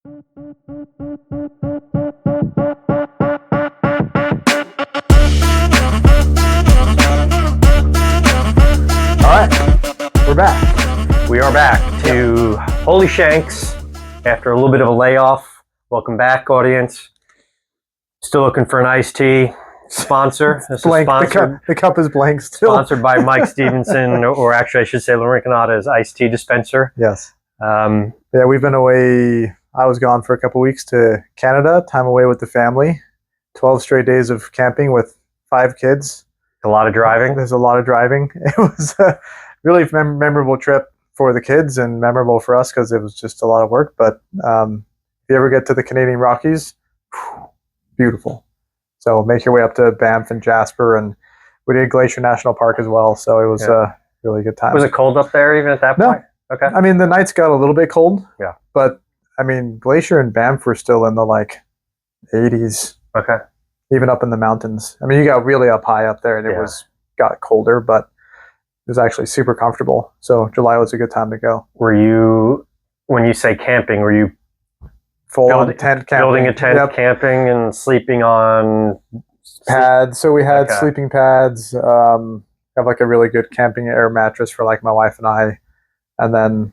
We're back. We are back to Holy Shanks after a little bit of a layoff. Welcome back, audience. Still looking for an iced tea sponsor. This Blank. is sponsored, The cup is blank still. Sponsored by Mike Stevenson, or actually I should say Lorincanada's iced tea dispenser. Yes. Yeah, we've been away. I was gone for a couple weeks to Canada, time away with the family. 12 straight days of camping with 5 kids. A lot of driving. There's a lot of driving. It was a really memorable trip for the kids and memorable for us because it was just a lot of work. But if you ever get to the Canadian Rockies, beautiful. So make your way up to Banff and Jasper, and we did Glacier National Park as well. So it was a really good time. Was it cold up there even at that point? No. Okay. I mean, the nights got a little bit cold. Yeah. But I mean, Glacier and Banff were still in the 80s. Okay. Even up in the mountains. I mean, you got really up high up there, and it got colder, but it was actually super comfortable. So July was a good time to go. Were you, when you say camping, were you Full-on tent camping? Building a tent, camping, and sleeping on pads. So we had sleeping pads. Have a really good camping air mattress for my wife and I, and then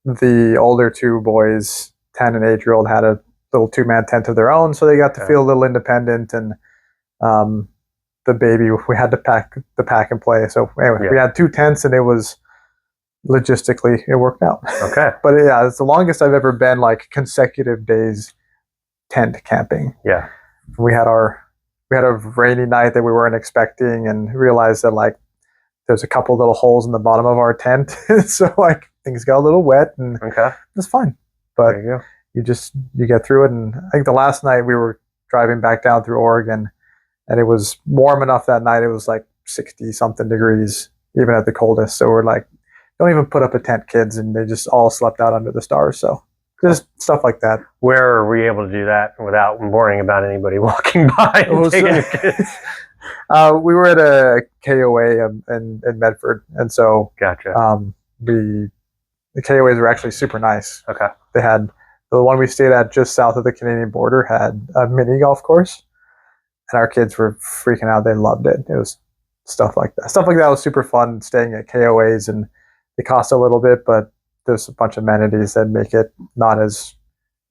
the older 2 boys, 10 and 8-year-old, had a little 2-man tent of their own, so they got to feel a little independent. And the baby, we had to pack and play. So anyway, we had 2 tents, and it was logistically it worked out. Okay. But yeah, it's the longest I've ever been consecutive days tent camping. Yeah. We had a rainy night that we weren't expecting, and realized that there's a couple little holes in the bottom of our tent, so things got a little wet, and it was fine. But there you go. You get through it. And I think the last night we were driving back down through Oregon, and it was warm enough that night. It was 60 something degrees even at the coldest. So we're don't even put up a tent, kids, and they just all slept out under the stars. So just stuff like that. Where are we able to do that without worrying about anybody walking by and taking your kids? We were at a KOA in Medford, and so gotcha. The KOAs were actually super nice. Okay. They had the one we stayed at just south of the Canadian border had a mini golf course, and our kids were freaking out. They loved it. It was stuff like that. Stuff like that was super fun, staying at KOAs, and they cost a little bit, but there's a bunch of amenities that make it not as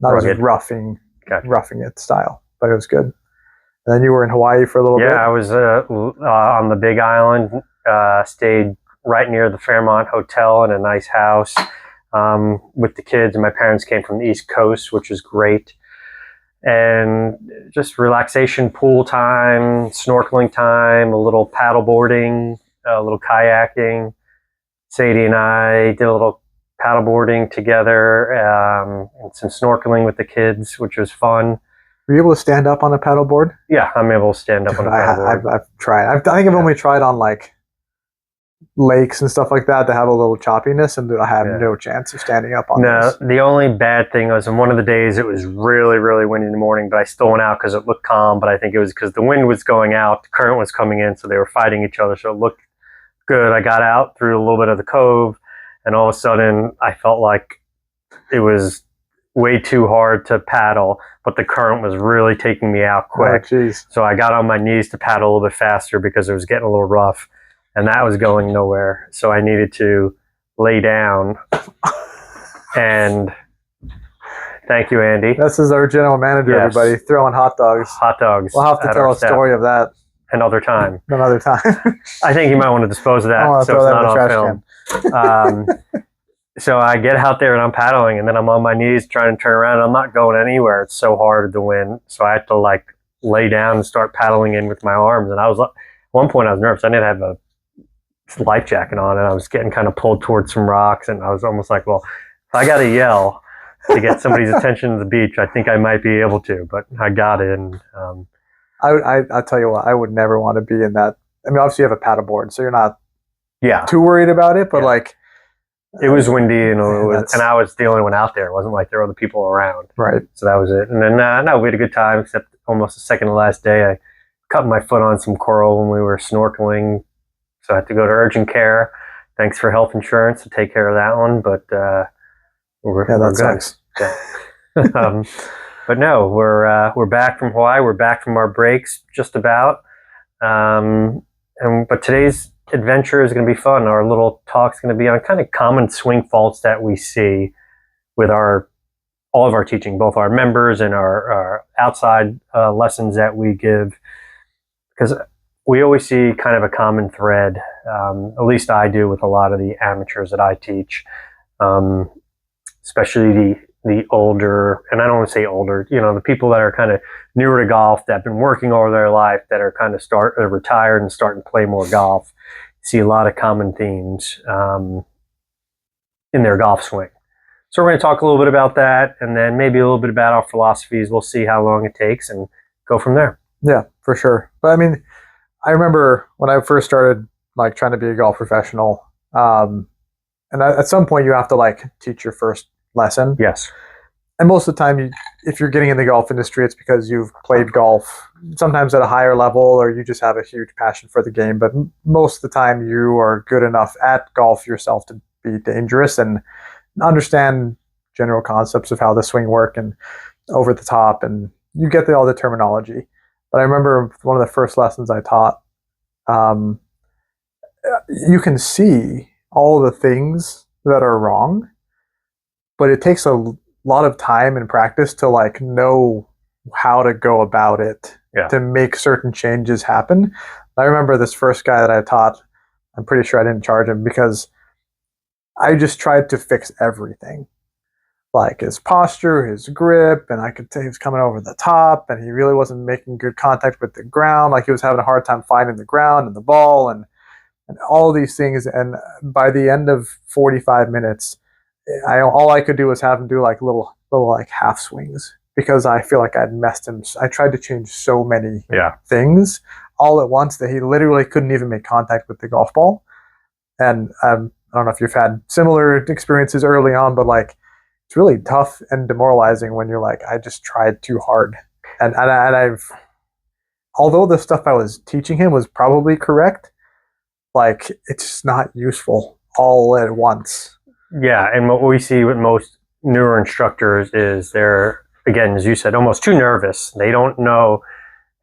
roughing it style. But it was good. And then you were in Hawaii for a little bit. Yeah, I was on the Big Island. Stayed right near the Fairmont Hotel in a nice house with the kids. And my parents came from the East Coast, which was great. And just relaxation, pool time, snorkeling time, a little paddle boarding, a little kayaking. Sadie and I did a little paddle boarding together, and some snorkeling with the kids, which was fun. Were you able to stand up on a paddleboard? Yeah, I'm able to stand up on a paddleboard. I've tried. I think I've only tried on lakes and stuff like that have a little choppiness, and I have no chance of standing up on those. The only bad thing was on one of the days it was really, really windy in the morning, but I still went out because it looked calm, but I think it was because the wind was going out, the current was coming in, so they were fighting each other, so it looked good. I got out through a little bit of the cove, and all of a sudden I felt like it was way too hard to paddle, but the current was really taking me out quick. So I got on my knees to paddle a little bit faster because it was getting a little rough, and that was going nowhere. So I needed to lay down. And thank you, Andy. This is our general manager, everybody, throwing hot dogs. Hot dogs. We'll have to tell a story of that another time. Another time. I think you might want to dispose of that, so it's not on film. So I get out there and I'm paddling, and then I'm on my knees trying to turn around, and I'm not going anywhere. It's so hard with the wind. So I had to lay down and start paddling in with my arms. And I was at one point I was nervous. I didn't have a life jacket on, and I was getting kind of pulled towards some rocks, and I was almost like, well, if I got to yell to get somebody's attention at the beach, I think I might be able to, but I got it. And I tell you what, I would never want to be in that. I mean, obviously you have a paddleboard, so you're not too worried about it, but it was windy, and I was the only one out there. It wasn't like there were other people around. Right. So that was it. And then, no, we had a good time, except almost the second to last day, I cut my foot on some coral when we were snorkeling. So I had to go to urgent care. Thanks for health insurance to take care of that one, but we're good. Sucks. Yeah. But no, we're back from Hawaii. We're back from our breaks, just about. But today's adventure is going to be fun. Our little talk's going to be on kind of common swing faults that we see with all of our teaching, both our members and our outside lessons that we give, because we always see kind of a common thread. At least I do with a lot of the amateurs that I teach, especially the older, and I don't want to say older, the people that are kind of newer to golf, that have been working all their life, that are kind of retired and starting to play more golf. See a lot of common themes in their golf swing. So we're going to talk a little bit about that, and then maybe a little bit about our philosophies. We'll see how long it takes and go from there. Yeah, for sure. But I mean, I remember when I first started like trying to be a golf professional, and at some point you have to like teach your first lesson. Yes. And most of the time, if you're getting in the golf industry, it's because you've played golf, sometimes at a higher level, or you just have a huge passion for the game. But most of the time, you are good enough at golf yourself to be dangerous and understand general concepts of how the swing work and over the top, and you get all the terminology. But I remember one of the first lessons I taught, you can see all the things that are wrong, but it takes a lot of time and practice to like know how to go about it, to make certain changes happen. I remember this first guy that I taught, I'm pretty sure I didn't charge him because I just tried to fix everything, like his posture, his grip, and I could tell he was coming over the top, and he really wasn't making good contact with the ground. Like he was having a hard time finding the ground and the ball, and all these things. And by the end of 45 minutes, all I could do was have him do like little like half swings because I feel like I'd messed him. I tried to change so many things all at once that he literally couldn't even make contact with the golf ball. And I don't know if you've had similar experiences early on, but like it's really tough and demoralizing when you're like, I just tried too hard. And although the stuff I was teaching him was probably correct, like it's not useful all at once. Yeah, and what we see with most newer instructors is they're, again, as you said, almost too nervous. They don't know,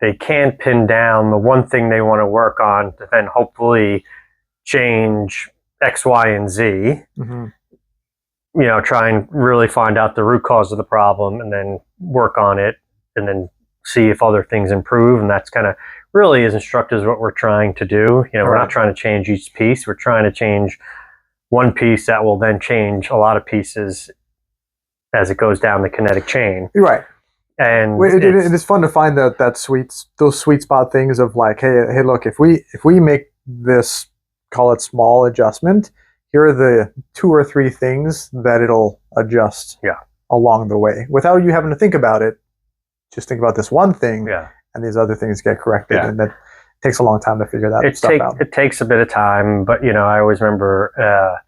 they can't pin down the one thing they want to work on to then hopefully change X, Y, and Z. Mm-hmm. Try and really find out the root cause of the problem and then work on it and then see if other things improve. And that's kind of really, as instructors, what we're trying to do. We're not trying to change each piece. We're trying to change one piece that will then change a lot of pieces as it goes down the kinetic chain. Right. And it's fun to find those sweet spot things of like, hey, look, if we make this, call it small adjustment, here are the 2 or 3 things that it'll adjust along the way without you having to think about it. Just think about this one thing, and these other things get corrected, and that takes a long time to figure that stuff out. It takes a bit of time, but I always remember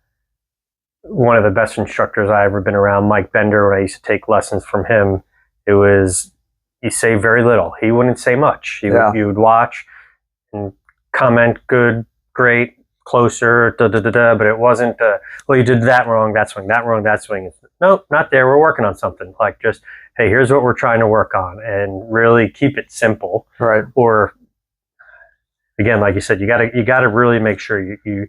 one of the best instructors I ever been around, Mike Bender, when I used to take lessons from him. It was, he say very little. He wouldn't say much. You would watch and comment, good, great, closer, but it wasn't, well, you did that wrong, that swing, that wrong, that swing. Nope, not there. We're working on something. Like, just, hey, here's what we're trying to work on, and really keep it simple. Right. Or, again, like you said, you gotta really make sure you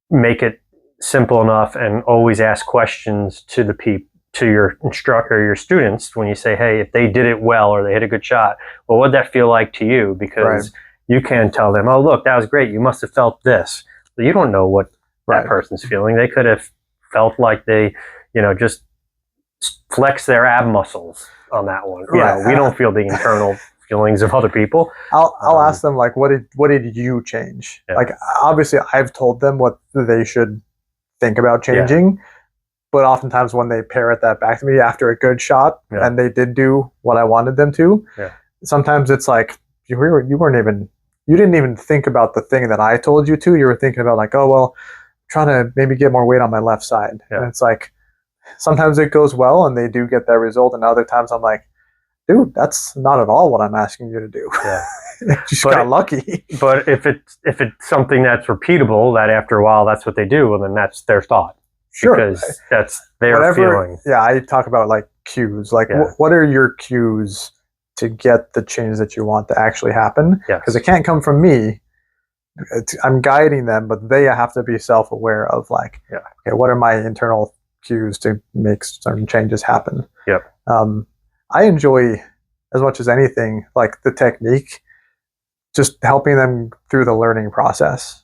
make it simple enough, and always ask questions to your instructor, your students, when you say, hey, if they did it well or they hit a good shot, well, what'd that feel like to you? Because you can tell them, oh, look, that was great. You must have felt this. But you don't know what that person's feeling. They could have felt like they, just flex their ab muscles on that one. We don't feel the internal feelings of other people. I'll ask them, like, what did you change? Like, obviously I've told them what they should think about changing, but oftentimes when they parrot that back to me after a good shot and they did do what I wanted them to, sometimes it's like, you didn't even think about the thing that I told you to. You were thinking about like, oh, well, I'm trying to maybe get more weight on my left side. And it's like, sometimes it goes well and they do get that result. And other times I'm like, dude, that's not at all what I'm asking you to do. Yeah. Just got lucky. But if it's something that's repeatable, that after a while that's what they do, well, then that's their thought. Sure. Because that's their feeling. Yeah, I talk about like cues. Like, what are your cues to get the change that you want to actually happen? Because it can't come from me. I'm guiding them, but they have to be self-aware of like, okay, what are my internal cues to make certain changes happen? I enjoy, as much as anything, like the technique, just helping them through the learning process.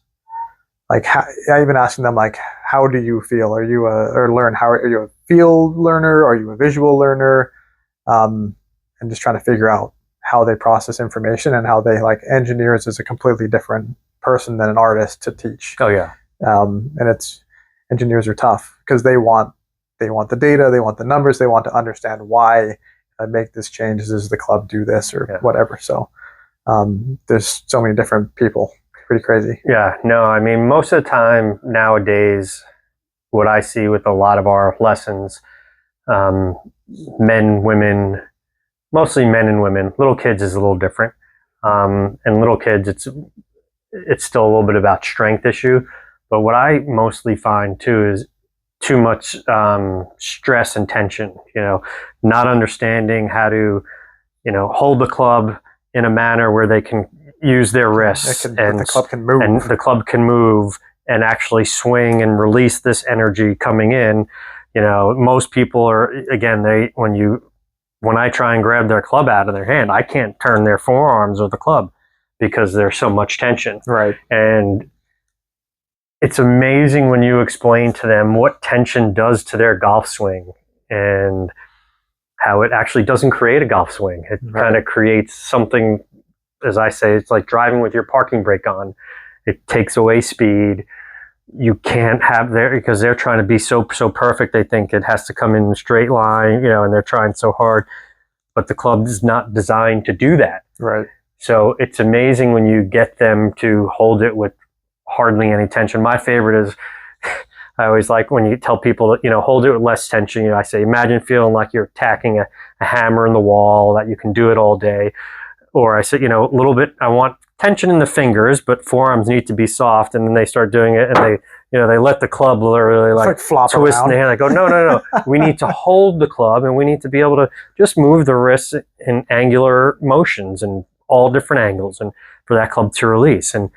Like, even asking them, like, how do you feel? Are you are you a feel learner? Are you a visual learner? And just trying to figure out how they process information and how they, like, engineers is a completely different person than an artist to teach. And engineers are tough because they want the data, they want the numbers, they want to understand why I make this change. Does the club do this or whatever? So there's so many different people. Pretty crazy. Yeah, no, I mean, most of the time nowadays, what I see with a lot of our lessons, men, women, mostly men and women. Little kids is a little different. And little kids, it's still a little bit about strength issue. But what I mostly find too is too much stress and tension, not understanding how to, hold the club in a manner where they can use their wrists and the club can move. And the club can move and actually swing and release this energy coming in. Most people are, again, when I try and grab their club out of their hand, I can't turn their forearms or the club because there's so much tension. Right. And it's amazing when you explain to them what tension does to their golf swing and how it actually doesn't create a golf swing. It kind of creates something, as I say, it's like driving with your parking brake on. It takes away speed. You can't have because they're trying to be so perfect. They think it has to come in a straight line, and they're trying so hard, but the club is not designed to do that. Right. So it's amazing when you get them to hold it with hardly any tension. My favorite is, I always like when you tell people that, hold it with less tension. I say, imagine feeling like you're attacking a hammer in the wall, that you can do it all day. Or I said, a little bit, I want tension in the fingers, but forearms need to be soft. And then they start doing it and they let the club literally like flop twist in the hand. I go, no. We need to hold the club and we need to be able to just move the wrists in angular motions and all different angles and for that club to release. And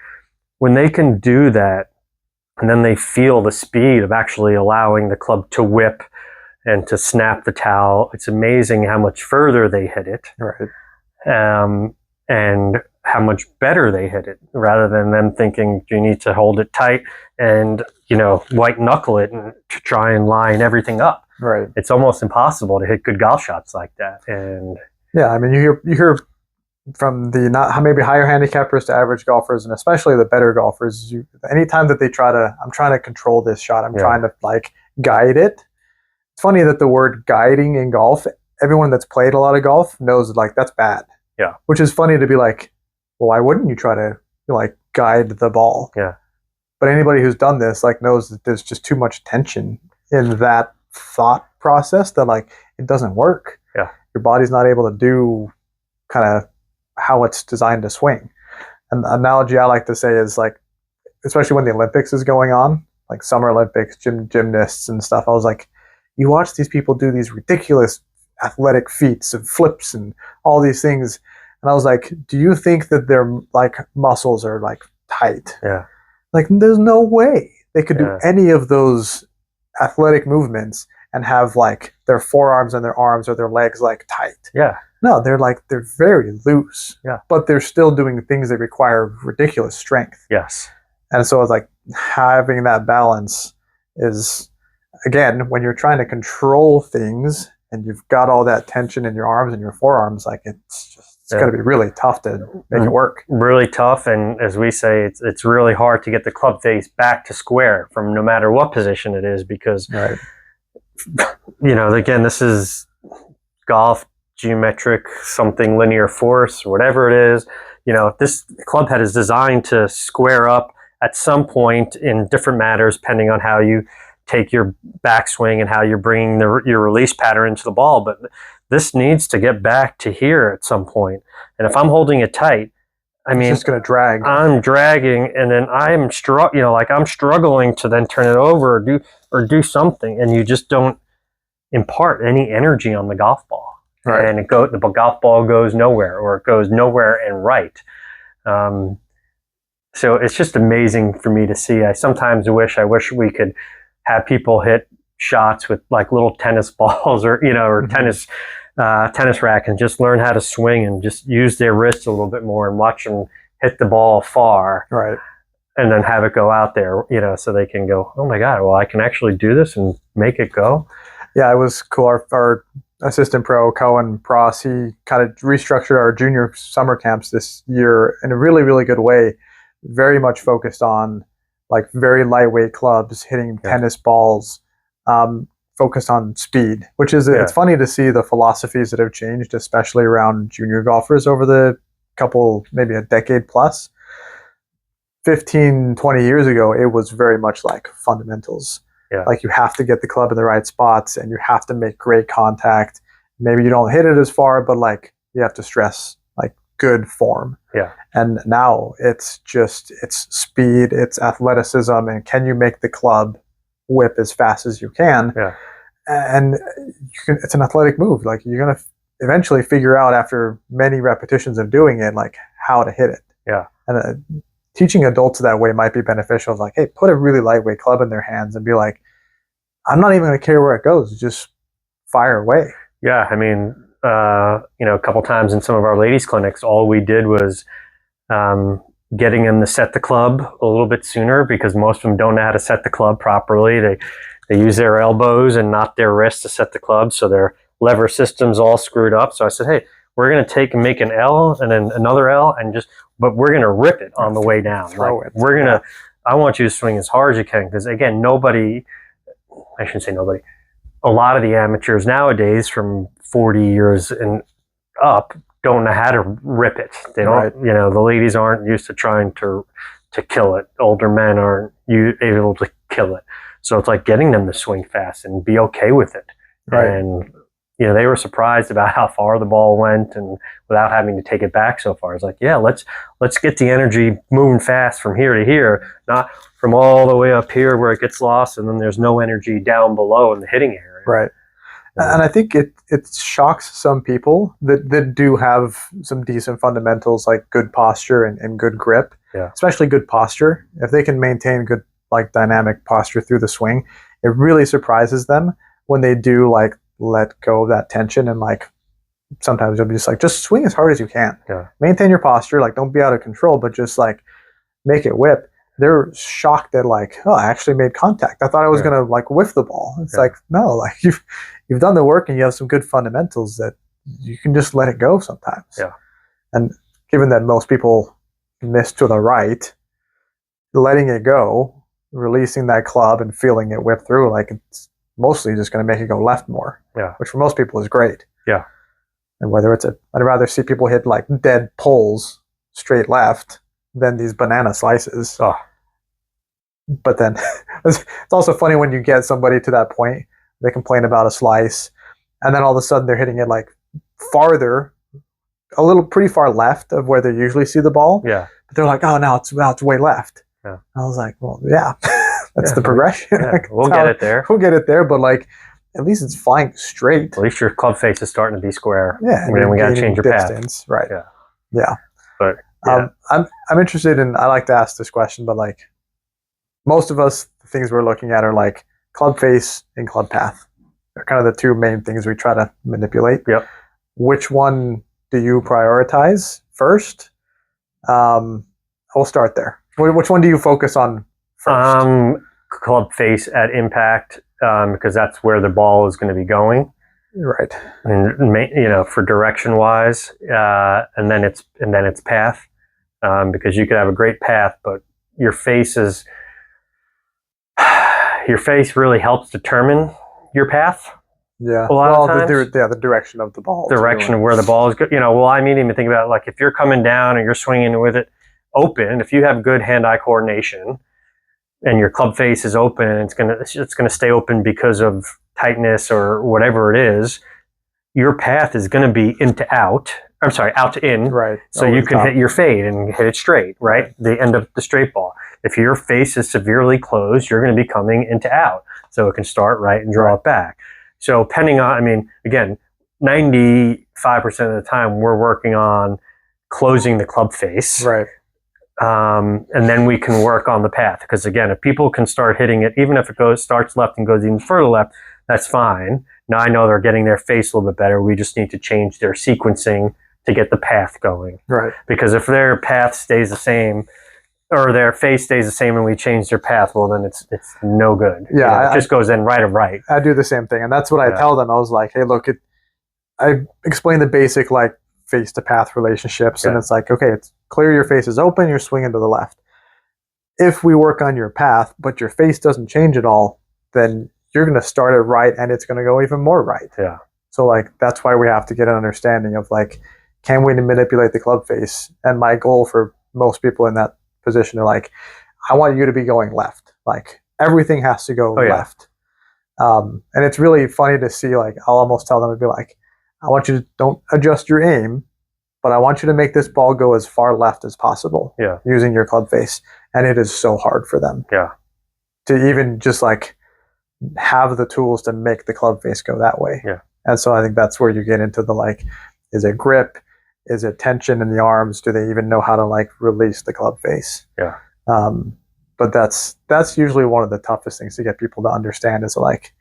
when they can do that, and then they feel the speed of actually allowing the club to whip and to snap the towel, it's amazing how much further they hit it. Right. And how much better they hit it, rather than them thinking you need to hold it tight and white knuckle it and to try and line everything up. Right. It's almost impossible to hit good golf shots like that. And yeah, I mean, you hear from the maybe higher handicappers to average golfers, and especially the better golfers, anytime that I'm trying to control this shot, I'm trying to like guide it. It's funny that the word guiding in golf, everyone that's played a lot of golf knows like that's bad. Yeah. Which is funny to be like, well, why wouldn't you try to like guide the ball? Yeah. But anybody who's done this like knows that there's just too much tension in that thought process that like it doesn't work. Yeah. Your body's not able to do kind of how it's designed to swing. And the analogy I like to say is like, especially when the Olympics is going on, like Summer Olympics, gymnasts and stuff, I was like, you watch these people do these ridiculous athletic feats and flips and all these things, and I was like, do you think that their like muscles are like tight? Yeah. Like there's no way they could do any of those athletic movements and have like their forearms and their arms or their legs like tight. Yeah. No, they're very loose. Yeah. But they're still doing things that require ridiculous strength. Yes. And so it's like having that balance is, again, when you're trying to control things and you've got all that tension in your arms and your forearms, like it's got to be really tough to make it work. Really tough, and as we say, it's really hard to get the club face back to square from no matter what position it is, because again, this is golf, geometric, something linear force, whatever it is. This club head is designed to square up at some point in different matters, depending on how you take your backswing and how you're bringing your release pattern into the ball. But this needs to get back to here at some point. And if I'm holding it tight, I mean, it's just going to drag. I'm dragging, and then I'm I'm struggling to then turn it over or do something, and you just don't. impart any energy on the golf ball. Right. And the golf ball goes nowhere, or it goes nowhere and right. So it's just amazing for me to see. I sometimes wish we could have people hit shots with like little tennis balls, or or tennis rack, and just learn how to swing and just use their wrists a little bit more and watch them hit the ball far. Right. And then have it go out there, so they can go, oh my God, well, I can actually do this and make it go. Yeah, it was cool. Our assistant pro, Cohen Pross, he kind of restructured our junior summer camps this year in a really, really good way. Very much focused on like very lightweight clubs, hitting tennis balls, focused on speed, which is, it's funny to see the philosophies that have changed, especially around junior golfers over the couple, maybe a decade plus. 15, 20 years ago, it was very much like fundamentals. Yeah. Like you have to get the club in the right spots and you have to make great contact. Maybe you don't hit it as far, but like you have to stress like good form. Yeah. And now it's speed, it's athleticism, and can you make the club whip as fast as you can? Yeah. And it's an athletic move. Like you're going to eventually figure out after many repetitions of doing it, like how to hit it. Yeah. And teaching adults that way might be beneficial. Like, hey, put a really lightweight club in their hands and be like, I'm not even going to care where it goes. Just fire away. Yeah. I mean, a couple times in some of our ladies' clinics, all we did was getting them to set the club a little bit sooner, because most of them don't know how to set the club properly. They use their elbows and not their wrists to set the club, so their lever system's all screwed up. So I said, hey, we're going to take and make an L and then another L, but we're going to rip it on the way down. We're going to, I want you to swing as hard as you can, because again, I shouldn't say nobody, a lot of the amateurs nowadays from 40 years and up don't know how to rip it. They don't, the ladies aren't used to trying to kill it. Older men aren't able to kill it. So it's like getting them to swing fast and be okay with it. Right. And they were surprised about how far the ball went, and without having to take it back so far. It's like, yeah, let's get the energy moving fast from here to here, not from all the way up here where it gets lost and then there's no energy down below in the hitting area. Right. And I think it shocks some people that do have some decent fundamentals, like good posture and good grip, especially good posture. If they can maintain good like dynamic posture through the swing, it really surprises them when they do like let go of that tension, and like sometimes you'll be just swing as hard as you can. Yeah. Maintain your posture, like don't be out of control, but just like make it whip. They're shocked that like, oh, I actually made contact. I thought I was gonna like whiff the ball. It's like, no, like you've done the work and you have some good fundamentals that you can just let it go sometimes. Yeah. And given that most people miss to the right, letting it go, releasing that club and feeling it whip through, like it's mostly just going to make it go left more. Yeah. Which for most people is great. Yeah. And whether I'd rather see people hit like dead poles straight left than these banana slices. Oh. But then it's also funny when you get somebody to that point, they complain about a slice, and then all of a sudden they're hitting it like farther, pretty far left of where they usually see the ball. Yeah. But they're like, oh, now it's way left. Yeah. I was like, well, yeah, that's the progression. Yeah, we'll get it there. We'll get it there, but like, at least it's flying straight. At least your club face is starting to be square. Yeah. And then we got to change your distance. Path. Right. Yeah. Yeah. But yeah. I'm interested in, I like to ask this question, but like most of us, the things we're looking at are like club face and club path. They're kind of the two main things we try to manipulate. Yep. Which one do you prioritize first? We'll start there. Which one do you focus on first? Club face at impact, because that's where the ball is going to be going. Right. And for direction wise, and then it's path, because you could have a great path, but your face really helps determine your path. Yeah. A lot of times. The direction of the ball. Direction of where the ball is going. I mean, even think about like if you're coming down and you're swinging with it open, if you have good hand-eye coordination and your club face is open, and it's gonna stay open because of tightness or whatever it is, your path is gonna be out to in. Right. So you can hit your fade and hit it straight, right? The end of the straight ball. If your face is severely closed, you're gonna be coming into out. So it can start right and draw it back. So depending on, I mean, again, 95% of the time we're working on closing the club face. Right. And then we can work on the path. Because again, if people can start hitting it, even if it starts left and goes even further left, that's fine. Now I know they're getting their face a little bit better. We just need to change their sequencing to get the path going. Right. Because if their path stays the same, or their face stays the same and we change their path, well, then it's no good. Yeah. It just goes in right or right. I do the same thing. And that's what I tell them. I was like, hey, look, I explain the basic like face to path relationships. And it's like, okay, it's clear your face is open, you're swinging to the left. If we work on your path, but your face doesn't change at all, then you're going to start it right and it's going to go even more right. Yeah. So like, that's why we have to get an understanding of like, can we manipulate the club face? And my goal for most people in that position are like, I want you to be going left. Like everything has to go left. And it's really funny to see, like, I'll almost tell them to be like, I want you to don't adjust your aim, but I want you to make this ball go as far left as possible using your club face. And it is so hard for them to even just like have the tools to make the club face go that way. Yeah. And so I think that's where you get into the like, is it grip? Is it tension in the arms? Do they even know how to like release the club face? Yeah. But that's usually one of the toughest things to get people to understand is like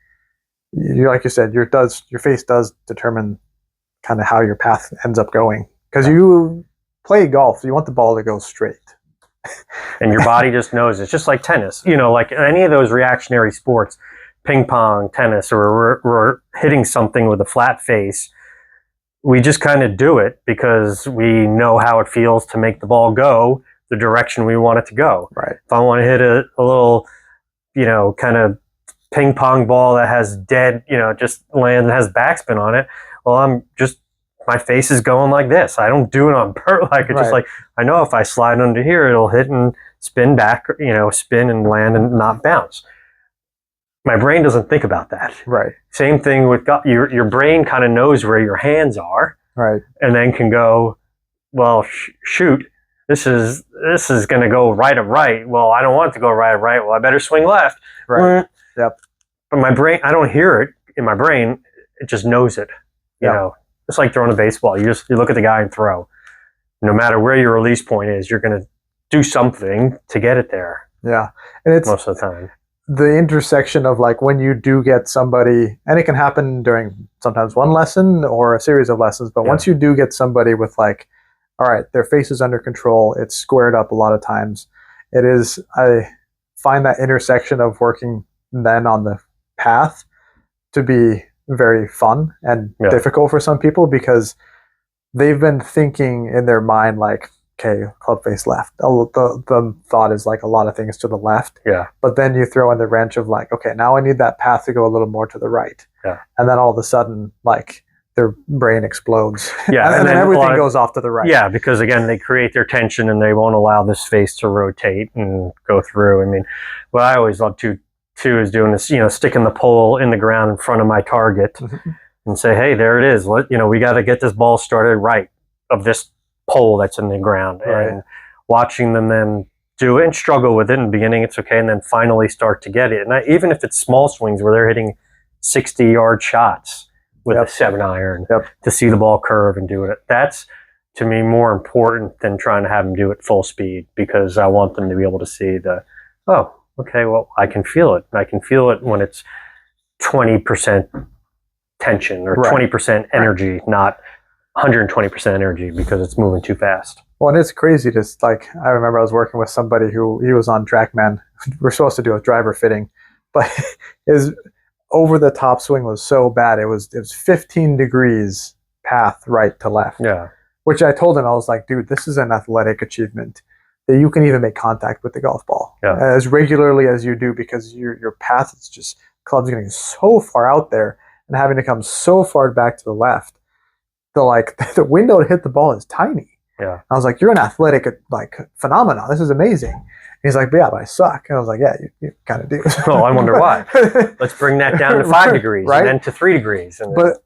you said, your face does determine kind of how your path ends up going. Because you play golf, you want the ball to go straight. And your body just knows. It's just like tennis. Like any of those reactionary sports, ping pong, tennis, or we're hitting something with a flat face. We just kind of do it because we know how it feels to make the ball go the direction we want it to go. Right. If I want to hit a little, kind of ping pong ball that has dead, just land and has backspin on it, well, my face is going like this. I don't do it on purpose. Like it's just like, I know if I slide under here, it'll hit and spin back, spin and land and not bounce. My brain doesn't think about that. Right. Same thing with your brain kind of knows where your hands are. Right. And then can go, well, shoot, this is going to go right or right. Well, I don't want it to go right or right. Well, I better swing left. Right. Yep. But my brain, I don't hear it in my brain. It just knows it. You know, it's like throwing a baseball. You look at the guy and throw. No matter where your release point is, you're going to do something to get it there. Yeah. And it's most of the time. The intersection of like when you do get somebody, and it can happen during sometimes one lesson or a series of lessons, but once you do get somebody with like, all right, their face is under control, it's squared up a lot of times. I find that intersection of working then on the path to be very fun and difficult for some people because they've been thinking in their mind like, okay, club face left. The thought is like a lot of things to the left. Yeah. But then you throw in the wrench of like, okay, now I need that path to go a little more to the right. Yeah. And then all of a sudden, like their brain explodes. Yeah. and then everything goes off to the right. Yeah, because again, they create their tension and they won't allow this face to rotate and go through. I mean, what I always love to is doing this, sticking the pole in the ground in front of my target and say, hey, there it is. We got to get this ball started right of this pole that's in the ground and watching them then do it and struggle with it in the beginning, it's okay, and then finally start to get it. And even if it's small swings where they're hitting 60-yard shots with a 7-iron to see the ball curve and do it, that's to me more important than trying to have them do it full speed, because I want them to be able to see okay, well, I can feel it. I can feel it when it's 20% tension or 20% energy, not 120% energy because it's moving too fast. Well, and it's crazy to like, I remember I was working with somebody he was on TrackMan. We're supposed to do a driver fitting, but his over the top swing was so bad. It was 15 degrees path right to left. Yeah. Which I told him, I was like, dude, this is an athletic achievement that you can even make contact with the golf ball as regularly as you do, because your path is just, club's getting so far out there and having to come so far back to the left. The window to hit the ball is tiny. Yeah. I was like, you're an athletic like phenomenon. This is amazing. And he's like, but I suck. And I was like, yeah, you kind of do. Well, I wonder why. Let's bring that down to 5 degrees and then to 3 degrees. And but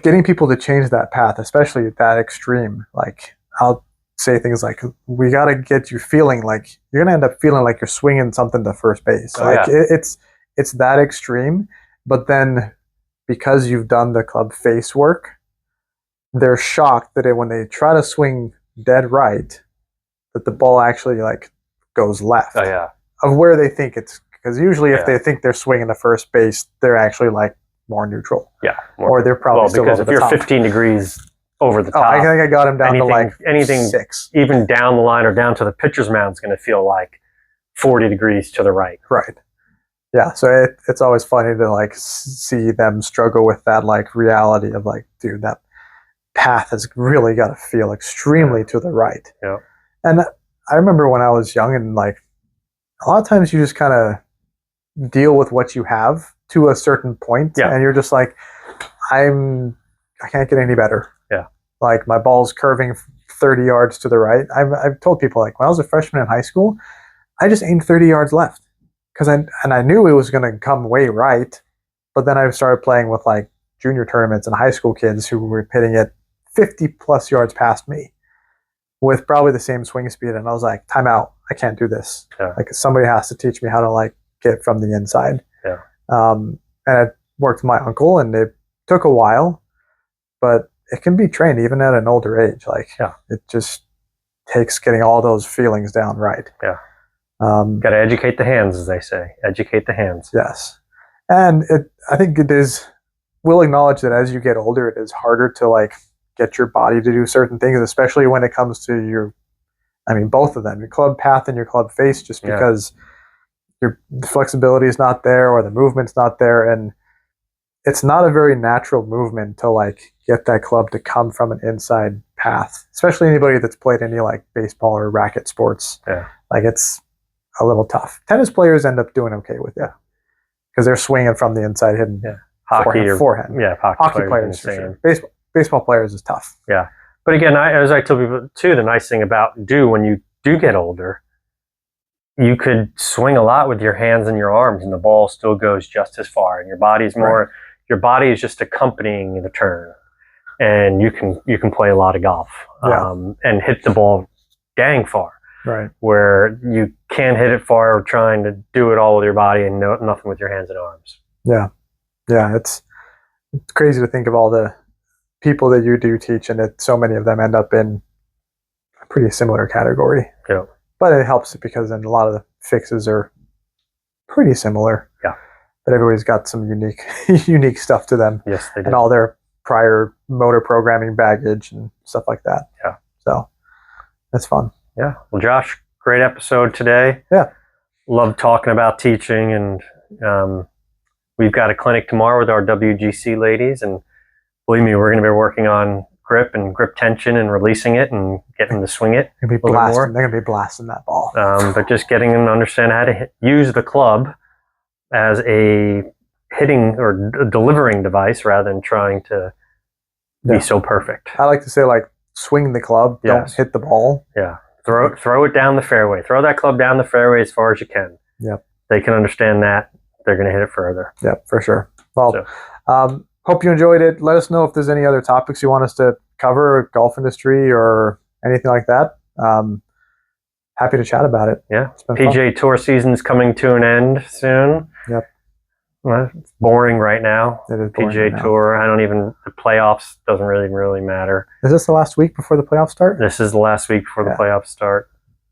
getting people to change that path, especially at that extreme, like I'll say things like, we got to get you feeling like you're going to end up feeling like you're swinging something to first base. It's that extreme, but then because you've done the club face work, they're shocked that when they try to swing dead right, that the ball actually like goes left. Oh yeah. Of where they think it's, because usually if they think they're swinging to first base, they're actually like more neutral. Yeah. Or they're probably still because over if you're the top. 15 degrees over the top, I think I got him down to like anything 6. Even down the line or down to the pitcher's mound is going to feel like 40 degrees to the right. Right. Yeah. So it's always funny to like see them struggle with that like reality of like, dude, that path has really got to feel extremely to the right. Yeah. And I remember when I was young, and like a lot of times you just kind of deal with what you have to a certain point, and you're just like, I can't get any better. Yeah. Like my ball's curving 30 yards to the right. I've told people, like, when I was a freshman in high school, I just aimed 30 yards left because I knew it was going to come way right. But then I started playing with like junior tournaments and high school kids who were hitting it 50 plus yards past me with probably the same swing speed. And I was like, time out. I can't do this. Yeah. Like somebody has to teach me how to like get from the inside. Yeah. And it worked with my uncle, and it took a while, but it can be trained even at an older age. Like it just takes getting all those feelings down right. Yeah. Got to educate the hands, as they say. Educate the hands. Yes. And I think it is, we'll acknowledge that as you get older, it is harder to like get your body to do certain things, especially when it comes to both of them, your club path and your club face, just because the flexibility is not there or the movement's not there. And it's not a very natural movement to like get that club to come from an inside path, especially anybody that's played any like baseball or racket sports. Yeah. Like it's a little tough. Tennis players end up doing okay with it because they're swinging from the inside, hitting forehand. Yeah, hockey players for sure. Baseball players is tough. Yeah, but again, as I tell people too, the nice thing about when you do get older, you could swing a lot with your hands and your arms, and the ball still goes just as far. And your body's more. Right. Your body is just accompanying the turn, and you can play a lot of golf and hit the ball dang far. Right. Where you can't hit it far trying to do it all with your body and nothing with your hands and arms. Yeah. Yeah. It's crazy to think of all the people that you do teach, and that so many of them end up in a pretty similar category. Yeah. But it helps because then a lot of the fixes are pretty similar. Yeah. But everybody's got some unique stuff to them. Yes, they do. And all their prior motor programming baggage and stuff like that. Yeah. So that's fun. Yeah. Well, Josh, great episode today. Yeah. Love talking about teaching, and we've got a clinic tomorrow with our WGC ladies, and believe me, we're going to be working on grip and grip tension and releasing it and getting them to swing it. They're going to be blasting that ball. But just getting them to understand how to use the club as a hitting or delivering device rather than trying to be so perfect. I like to say, like, swing the club, don't hit the ball. Yeah. Throw it down the fairway. Throw that club down the fairway as far as you can. Yep. They can understand that. They're going to hit it further. Yep, for sure. Well, hope you enjoyed it. Let us know if there's any other topics you want us to cover, golf industry or anything like that. Happy to chat about it. Yeah. PGA Tour season's coming to an end soon. Yep. Well, it's boring right now. It is boring PGA Tour. The playoffs doesn't really matter. Is this the last week before the playoffs start? This is the last week before the playoffs start.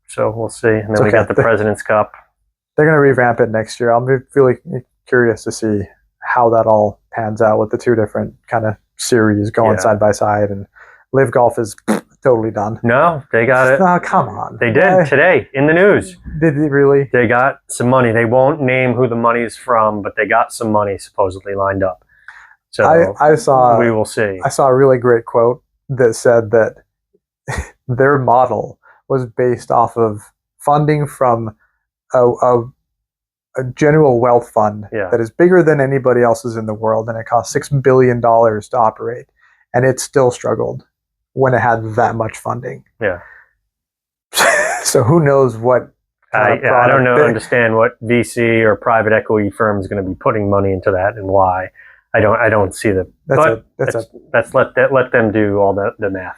So we'll see. And then we got the President's Cup. They're going to revamp it next year. I'm really curious to see how that all pans out with the two different kind of series going side by side. And Live Golf is totally done. No, they got it. Oh, come on. They did today in the news. Did they really? They got some money. They won't name who the money's from, but they got some money supposedly lined up. So we will see. I saw a really great quote that said that their model was based off of funding from a general wealth fund that is bigger than anybody else's in the world, and it cost $6 billion to operate, and it still struggled when it had that much funding. Yeah. So who knows what I don't understand what VC or private equity firm is going to be putting money into that and why. I don't see the. Let them do all the math.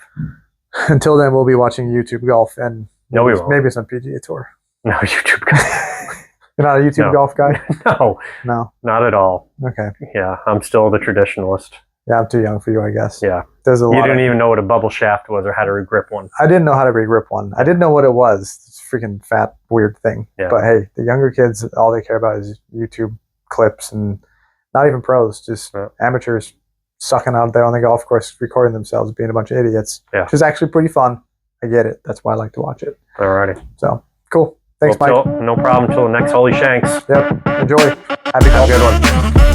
Until then, we'll be watching YouTube golf and we won't. Maybe some PGA Tour. No YouTube golf. You're not a YouTube golf guy? No. No. Not at all. Okay. Yeah, I'm still the traditionalist. Yeah, I'm too young for you, I guess. Yeah. There's a lot. You didn't even know what a bubble shaft was or how to regrip one. I didn't know how to regrip one. I didn't know what it was. This freaking fat, weird thing. Yeah. But hey, the younger kids, all they care about is YouTube clips, and not even pros, just amateurs sucking out there on the golf course, recording themselves being a bunch of idiots. Yeah. Which is actually pretty fun. I get it. That's why I like to watch it. Alrighty. So, cool. Thanks, Mike. No problem until the next Holy Shanks. Yep. Enjoy. Have a good one.